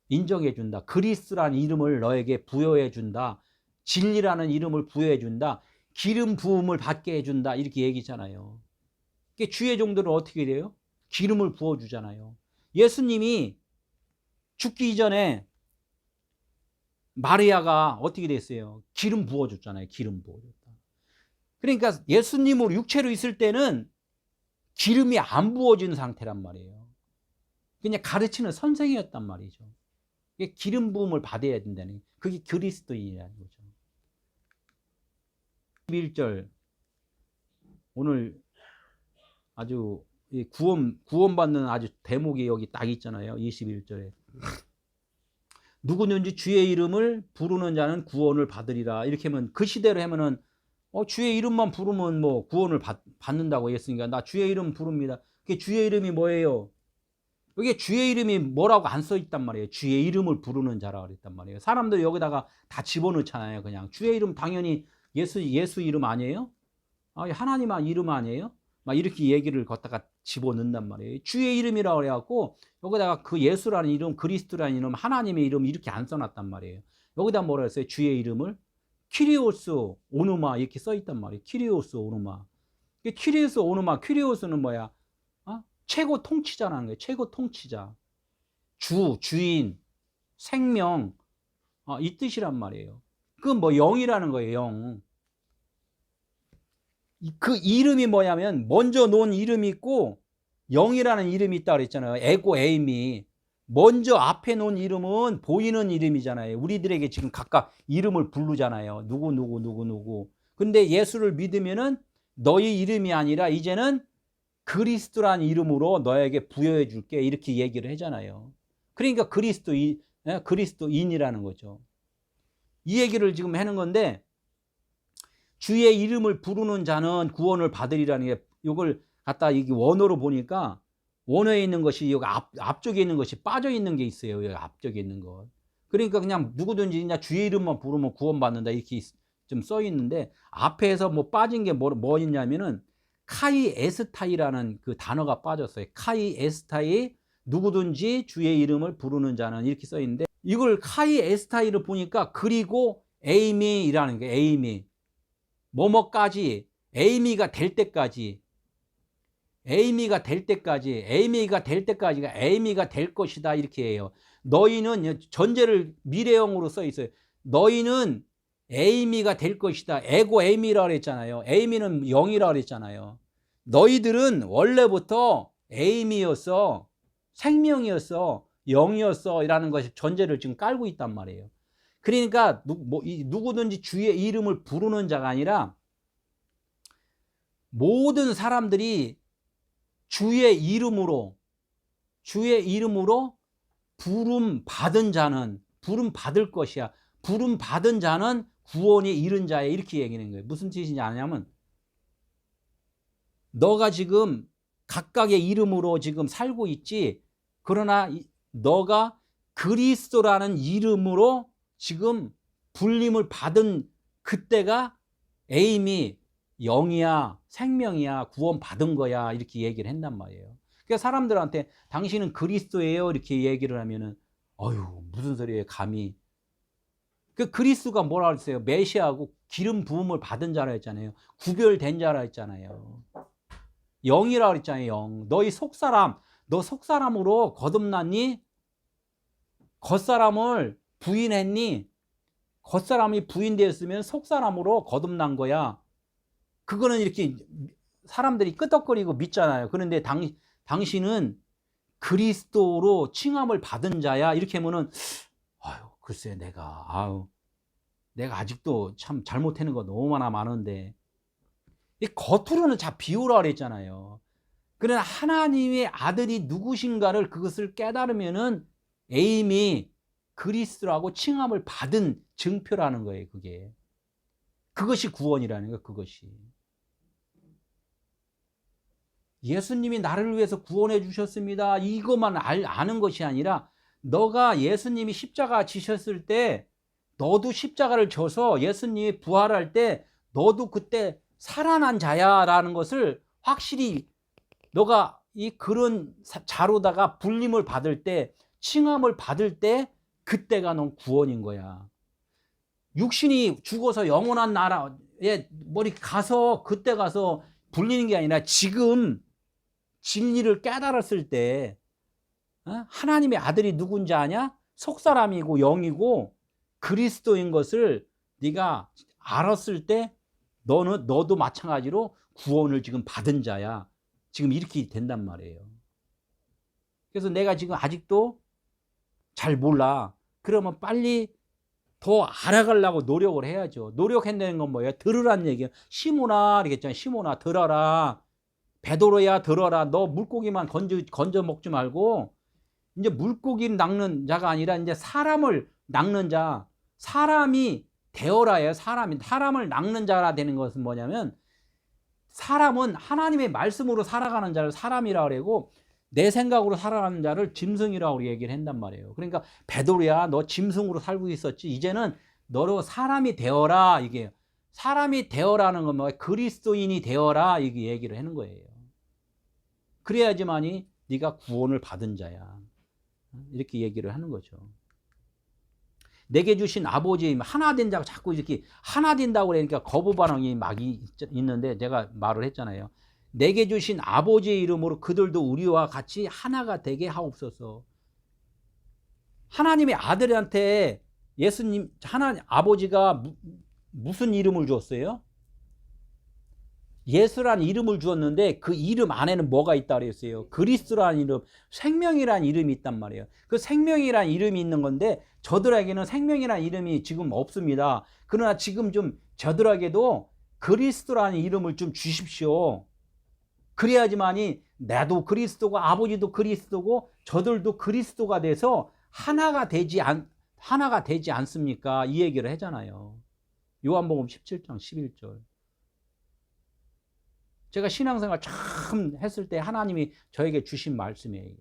인정해 준다. 그리스도라는 이름을 너에게 부여해 준다. 진리라는 이름을 부여해 준다. 기름 부음을 받게 해 준다. 이렇게 얘기잖아요. 주의 종들은 어떻게 돼요? 기름을 부어 주잖아요. 예수님이 죽기 이전에 마리아가 어떻게 됐어요? 기름 부어 줬잖아요. 기름 부어 줬다. 그러니까 예수님으로 육체로 있을 때는 기름이 안 부어진 상태란 말이에요. 그냥 가르치는 선생이었단 말이죠. 기름 부음을 받아야 된다는 그게 그리스도인이라는 거죠. 11절 오늘 아주 구원받는 아주 대목이 여기 딱 있잖아요. 21절에 누구든지 주의 이름을 부르는 자는 구원을 받으리라. 이렇게 하면 그 시대로 하면은 주의 이름만 부르면 뭐 구원을 받는다고 했으니까 나 주의 이름 부릅니다. 그게 주의 이름이 뭐예요? 여기 주의 이름이 뭐라고 안 써 있단 말이에요. 주의 이름을 부르는 자라고 그랬단 말이에요. 사람들 여기다가 다 집어넣잖아요. 그냥 주의 이름 당연히 예수 이름 아니에요? 하나님 이름 아니에요? 막 이렇게 얘기를 걷다가 집어넣는단 말이에요. 주의 이름이라고 그래갖고 여기다가 그 예수라는 이름, 그리스도라는 이름, 하나님의 이름 이렇게 안 써놨단 말이에요. 여기다 뭐라 했어요? 주의 이름을 키리오스 오누마 이렇게 써 있단 말이에요. 키리오스 오누마. 키리오스 오누마, 키리오스는 뭐야? 최고 통치자라는 거예요. 최고 통치자. 주인, 생명, 이 뜻이란 말이에요. 그건 뭐 영이라는 거예요. 영. 그 이름이 뭐냐면 먼저 놓은 이름이 있고 영이라는 이름이 있다고 그랬잖아요. 에고 에임이. 먼저 앞에 놓은 이름은 보이는 이름이잖아요. 우리들에게 지금 각각 이름을 부르잖아요. 누구. 근데 예수를 믿으면은 너희 이름이 아니라 이제는 그리스도라는 이름으로 너에게 부여해 줄게. 이렇게 얘기를 하잖아요. 그러니까 그리스도인이라는 거죠. 이 얘기를 지금 하는 건데 주의 이름을 부르는 자는 구원을 받으리라는 게 이걸 갖다 이게 원어로 보니까 원어에 있는 것이 여기 앞쪽에 있는 것이 빠져 있는 게 있어요. 여기 앞쪽에 있는 것. 그러니까 그냥 누구든지 그냥 주의 이름만 부르면 구원받는다 이렇게 좀 써 있는데 앞에서 뭐 빠진 게 뭐 있냐면은 카이 에스타이라는 그 단어가 빠졌어요. 카이 에스타이 누구든지 주의 이름을 부르는 자는 이렇게 써 있는데 이걸 카이 에스타이를 보니까 그리고 에이미라는 게 에이미 뭐뭐까지 에이미가 될 때까지 에이미가 될 때까지가 에이미가 될 것이다 이렇게 해요. 너희는 전제를 미래형으로 써 있어요. 너희는 에이미가 될 것이다. 에고 에이미라고 그랬잖아요. 에이미는 0이라고 그랬잖아요. 너희들은 원래부터 에이미였어. 생명이었어. 0이었어. 이라는 것이 전제를 지금 깔고 있단 말이에요. 그러니까 누구든지 주의 이름을 부르는 자가 아니라 모든 사람들이 주의 이름으로 부름 받은 자는 부름 받을 것이야. 부름 받은 자는 구원에 이른 자야. 이렇게 얘기하는 거예요. 무슨 뜻이냐 하냐면 너가 지금 각각의 이름으로 지금 살고 있지. 그러나 너가 그리스도라는 이름으로 지금 불림을 받은 그때가 에임이 영이야, 생명이야, 구원 받은 거야. 이렇게 얘기를 한단 말이에요. 그러니까 사람들한테 당신은 그리스도예요. 이렇게 얘기를 하면은 어휴, 무슨 소리예요, 감히. 그 그리스도가 뭐라 그랬어요? 메시아하고 기름 부음을 받은 자라 했잖아요. 구별된 자라 했잖아요. 영이라 그랬잖아요. 영. 너희 속사람, 너 속사람으로 거듭났니? 겉사람을 부인했니? 겉사람이 부인되었으면 속사람으로 거듭난 거야. 그거는 이렇게 사람들이 끄덕거리고 믿잖아요. 그런데 당신은 그리스도로 칭함을 받은 자야. 이렇게 하면은 아유, 글쎄 내가 아직도 참 잘못하는 거 너무 많은데. 이 겉으로는 자 비우라 그랬잖아요. 그러나 하나님의 아들이 누구신가를 그것을 깨달으면은 에임이 그리스도라고 칭함을 받은 증표라는 거예요. 그것이 구원이라는 거예요. 그것이 예수님이 나를 위해서 구원해 주셨습니다. 이것만 아는 것이 아니라 너가 예수님이 십자가 지셨을 때 너도 십자가를 져서 예수님이 부활할 때 너도 그때 살아난 자야라는 것을 확실히 너가 이 그런 자로다가 불림을 받을 때 칭함을 받을 때 그때가 넌 구원인 거야. 육신이 죽어서 영원한 나라에 머리 가서 그때 가서 불리는 게 아니라 지금 진리를 깨달았을 때 하나님의 아들이 누군지 아냐? 속사람이고 영이고 그리스도인 것을 네가 알았을 때 너도 마찬가지로 구원을 지금 받은 자야. 지금 이렇게 된단 말이에요. 그래서 내가 지금 아직도 잘 몰라. 그러면 빨리 더 알아가려고 노력을 해야죠. 노력한다는 건 뭐예요? 들으라는 얘기예요. 시몬아, 이랬잖아요. 시몬아, 들어라. 베드로야, 들어라. 너 물고기만 건져 먹지 말고 이제 물고기를 낚는 자가 아니라 이제 사람을 낚는 자. 사람이 되어라예요. 사람을 낚는 자라 되는 것은 뭐냐면 사람은 하나님의 말씀으로 살아가는 자를 사람이라고 그러고 내 생각으로 살아가는 자를 짐승이라고 얘기를 한단 말이에요. 그러니까 베드로야, 너 짐승으로 살고 있었지. 이제는 너로 사람이 되어라. 이게 사람이 되어라는 건 뭐야? 그리스도인이 되어라. 이게 얘기를 하는 거예요. 그래야지만이 네가 구원을 받은 자야. 이렇게 얘기를 하는 거죠. 내게 주신 아버지 하나 된 자가 자꾸 이렇게 하나 된다고 그러니까 거부 반응이 막 있는데 제가 말을 했잖아요. 내게 주신 아버지의 이름으로 그들도 우리와 같이 하나가 되게 하옵소서. 하나님의 아들한테 예수님 하나님 아버지가 무슨 이름을 주었어요? 예수라는 이름을 주었는데 그 이름 안에는 뭐가 있다 그랬어요? 그리스도라는 이름, 생명이라는 이름이 있단 말이에요. 그 생명이라는 이름이 있는 건데 저들에게는 생명이라는 이름이 지금 없습니다. 그러나 지금 좀 저들에게도 그리스도라는 이름을 좀 주십시오. 그래야지만이 나도 그리스도고 아버지도 그리스도고 저들도 그리스도가 돼서 하나가 되지 않습니까? 이 얘기를 하잖아요. 요한복음 17장 11절. 제가 신앙생활 참 했을 때 하나님이 저에게 주신 말씀이에요.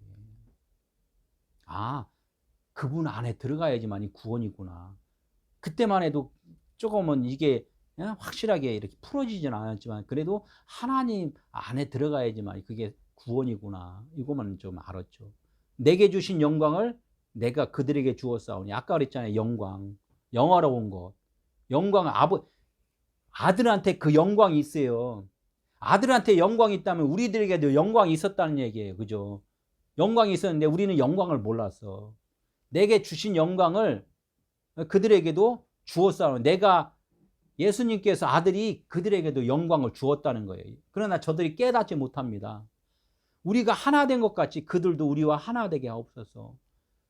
아, 그분 안에 들어가야지만이 구원이구나. 그때만 해도 조금은 이게 확실하게 이렇게 풀어지진 않았지만 그래도 하나님 안에 들어가야지만 그게 구원이구나. 이거만 좀 알았죠. 내게 주신 영광을 내가 그들에게 주었사오니. 아까 그랬잖아요. 영광, 영화로운 것. 영광, 아들한테 그 영광이 있어요. 아들한테 영광이 있다면 우리들에게도 영광이 있었다는 얘기예요. 그죠? 영광이 있었는데 우리는 영광을 몰랐어. 내게 주신 영광을 그들에게도 주었사오니. 내가 예수님께서 아들이 그들에게도 영광을 주었다는 거예요. 그러나 저들이 깨닫지 못합니다. 우리가 하나 된 것 같이 그들도 우리와 하나 되게 하옵소서.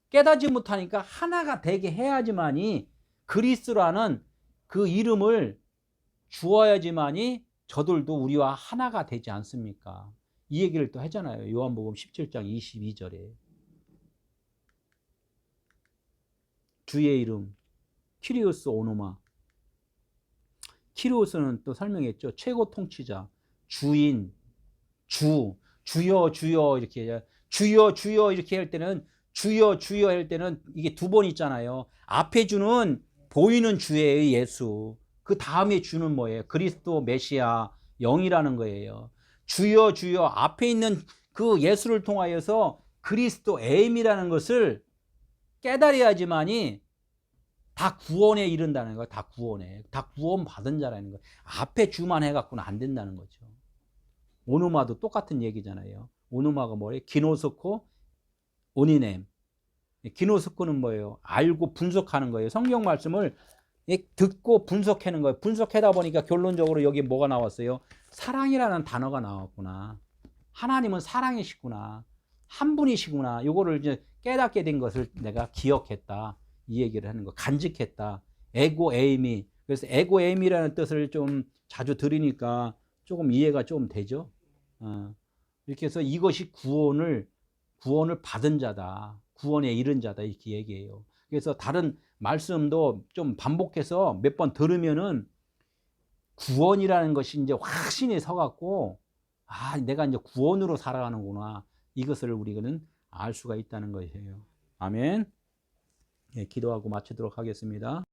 깨닫지 못하니까 하나가 되게 해야지만이 그리스도라는 그 이름을 주어야지만이 저들도 우리와 하나가 되지 않습니까? 이 얘기를 또 하잖아요. 요한복음 17장 22절에. 주의 이름 키리오스 오노마. 키리오스는 또 설명했죠. 최고 통치자, 주인, 주여 주여 이렇게 주여 주여 이렇게 할 때는 주여 주여 할 때는 이게 두 번 있잖아요. 앞에 주는 보이는 주예요, 예수. 그 다음에 주는 뭐예요? 그리스도 메시아 영이라는 거예요. 주여 주여 앞에 있는 그 예수를 통하여서 그리스도 M이라는 것을 깨달아야지만이 다 구원에 이른다는 거야. 다 구원에. 다 구원 받은 자라는 거야. 앞에 주만 해갖고는 안 된다는 거죠. 오누마도 똑같은 얘기잖아요. 오누마가 뭐예요? 기노스코 오니넴. 기노스코는 뭐예요? 알고 분석하는 거예요. 성경 말씀을 듣고 분석하는 거예요. 분석하다 보니까 결론적으로 여기 뭐가 나왔어요? 사랑이라는 단어가 나왔구나. 하나님은 사랑이시구나. 한 분이시구나. 요거를 이제 깨닫게 된 것을 내가 기억했다. 이 얘기를 하는 거. 간직했다. 에고 에이미. 그래서 에고 에이미라는 뜻을 좀 자주 들으니까 조금 이해가 좀 되죠. 이렇게 해서 이것이 구원을 받은 자다. 구원에 이른 자다. 이렇게 얘기해요. 그래서 다른 말씀도 좀 반복해서 몇 번 들으면은 구원이라는 것이 이제 확신이 서갖고, 아, 내가 이제 구원으로 살아가는구나. 이것을 우리는 알 수가 있다는 것이에요. 아멘. 예, 기도하고 마치도록 하겠습니다.